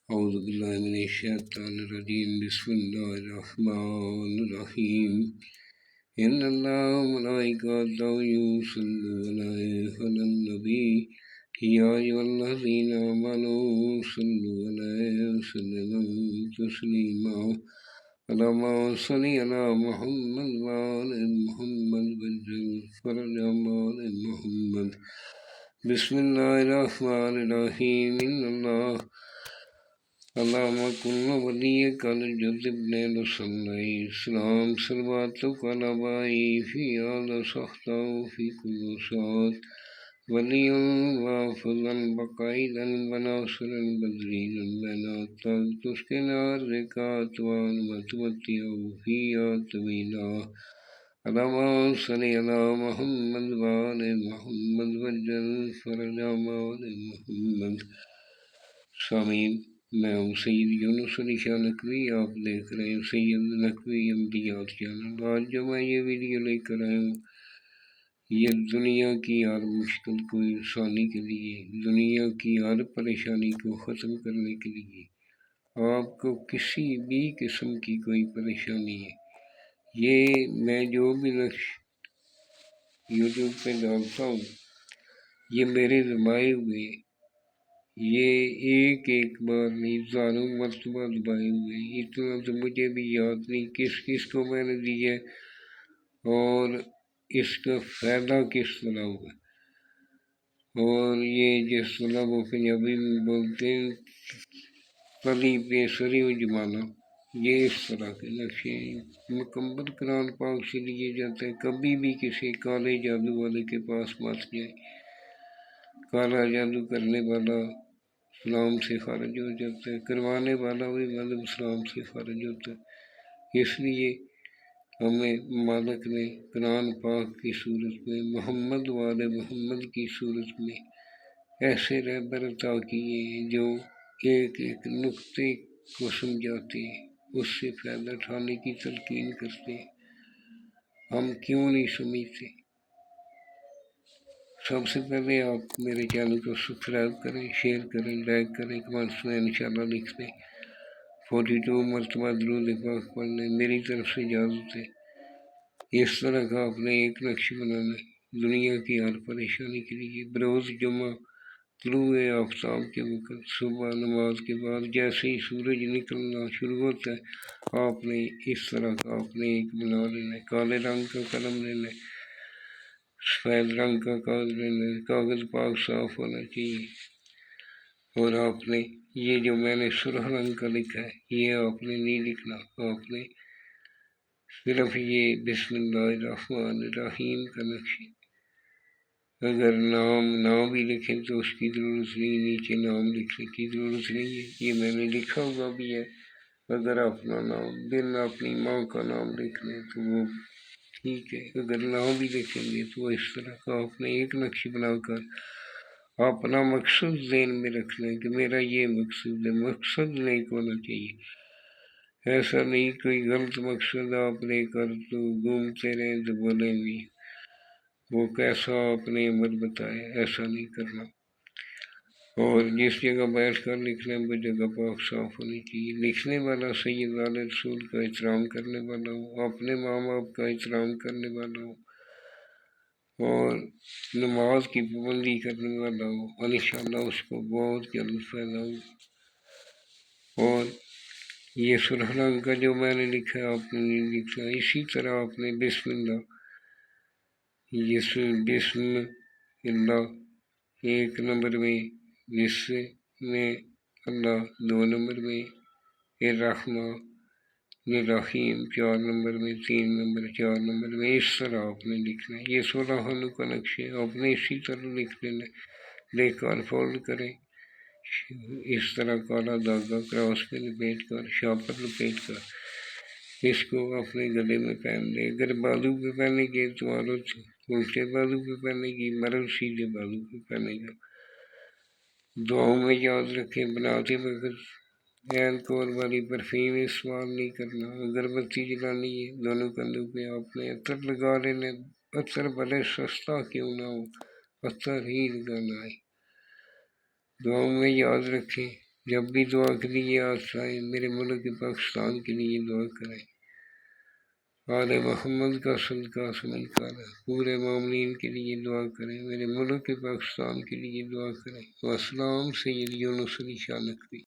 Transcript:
أعوذ بالله من الشيطان الرجيم بسم الله الرحمن الرحيم إن الله وملائكته يصلون على النبي يا أيها الذين آمنوا صلوا عليه وسلموا تسليما اللهم صل على محمد وآل محمد وعجل فرج آل محمد بسم الله الرحمن الرحيم إن الله اللهم كل وليك الجد بن صلى السلام صلواتك على باي في هذا سخطه في كل ساعة ولي وافضا بقائدا وناصرا بدرينا بنات تسكنا الركات ومتمتع فيها طويلا اللهم صل على محمد وآل محمد وجل فرج آل محمد سامعین، میں ہوں سید یونس علی شاہ نقوی، آپ دیکھ رہے ہیں سید نقوی انبیاء چینل۔ آج جو میں یہ ویڈیو لے کر آیا ہوں، یہ دنیا کی ہر مشکل کو انسانی کے لیے، دنیا کی ہر پریشانی کو ختم کرنے کے لیے۔ آپ کو کسی بھی قسم کی کوئی پریشانی ہے، یہ میں جو بھی نقش یوٹیوب پہ ڈالتا ہوں، یہ میرے دبائے ہوئے، یہ ایک بار نہیں، ہزاروں مرتبہ دبائے ہوئے، اتنا تو مجھے بھی یاد نہیں کس کس کو میں نے دیا اور اس کا فائدہ کس طرح ہوا۔ اور یہ جس طرح وہ پنجابی میں بولتے ہیں تلی پہ سری جمانا، یہ اس طرح کے نقشے مکمل قرآن پاک سے لیے جاتے ہیں۔ کبھی بھی کسی کالے جادو والے کے پاس مت جائے، کالا جادو کرنے والا اسلام سے خارج ہو جاتا ہے، کروانے والا بھی مطلب اسلام سے خارج ہوتا ہے۔ اس لیے ہمیں مالک نے قرآن پاک کی صورت میں، محمد والے محمد کی صورت میں ایسے رہبر عطا کیے ہیں جو ایک ایک نقطے کو سمجھاتے ہیں، اس سے فائدہ اٹھانے کی تلقین کرتے ہیں۔ ہم کیوں نہیں سمجھتے؟ سب سے پہلے آپ میرے چینل کو سبسکرائب کریں، شیئر کریں، لائک کریں، کمنٹس میں انشاءاللہ لکھ دیں، 42 مرتبہ درود پاک پڑھ لیں۔ میری طرف سے اجازت ہے۔ اس طرح کا آپ نے ایک نقش بنانا ہے دنیا کی ہر پریشانی کے لیے۔ بروز جمعہ طلوع آفتاب کے وقت صبح نماز کے بعد جیسے ہی سورج نکلنا شروع ہوتا ہے، آپ نے اس طرح کا آپ نے ایک بنا لینا ہے۔ کالے رنگ کا قلم لینا ہے، سفید رنگ کا کاغذ لینا ہے، کاغذ پاک صاف ہونا چاہیے۔ اور آپ نے یہ جو میں نے سرخ رنگ کا لکھا ہے، یہ آپ نے نہیں لکھنا، آپ نے صرف یہ بسم اللہ الرحمن الرحیم کا نقش ہے۔ اگر نام نہ بھی لکھیں تو اس کی ضرورت نہیں، نیچے نام لکھنے کی ضرورت نہیں ہے، یہ میں نے لکھا ہوا بھی ہے۔ اگر اپنا نام بن اپنی ماں کا نام لکھ لیں تو وہ ٹھیک ہے، اگر نہ بھی لکھیں گے تو اس طرح کا آپ نے ایک نقش بنا کر اپنا مقصد ذہن میں رکھ لیں کہ میرا یہ مقصد ہے، مقصد نیک ہونا چاہیے۔ ایسا نہیں کوئی غلط مقصد آپ لے کر تو گھومتے رہیں تو بولیں گے وہ کیسا آپ نے عمل بتایا، ایسا نہیں کرنا۔ اور جس جگہ بیٹھ کر لکھنا ہے وہ جگہ پاک صاف ہونی چاہیے۔ لکھنے والا سید علیہ رسول کا احترام کرنے والا ہو، اپنے ماں باپ کا احترام کرنے والا ہو اور نماز کی پابندی کرنے والا ہو، انشاءاللہ اس کو بہت جلد فائدہ ہو۔ اور یہ سرخ رنگ کا جو میں نے لکھا ہے آپ نے نہیں لکھا، اسی طرح آپ نے بسم اللہ، بسم اللہ ایک نمبر میں، بسم میں اللہ 2 نمبر میں، الرحمن الرحیم 4 نمبر میں، 3 نمبر 4 نمبر میں، اس طرح آپ نے لکھنا ہے۔ یہ 16 خانوں کا نقش ہے، آپ نے اسی طرح لکھ لینا ہے۔ لے کر فولڈ کریں، اس طرح کالا دھاگا کراس پہ لپیٹ کر، شاپر لپیٹ کر اس کو اپنے گلے میں پہن لیں۔ اگر بازو پہ پہنے گے تو عورت الٹے بازو پہ پہنے گی، مرد سیدھے بازو پہ پہنے گا۔ دعاؤں میں یاد رکھیں، بناتے وقت الکوہل والی پرفیوم استعمال نہیں کرنا۔ اگربتی جلانی ہے، دونوں کندھوں پہ آپ نے عطر لگا لینا، عطر بھلے سستا کیوں نہ ہو، عطر ہی لگانا ہے۔ دعاؤں میں یاد رکھیں، جب بھی دعا کے لیے آس آئے میرے ملک پاکستان کے لیے دعا کریں، آل محمد کا صدقہ سمجھ کر پورے مومنین کے لیے دعا کریں، میرے ملک پاکستان کے لیے دعا کریں۔ والسلام سید یونس علی شاہ نقوی۔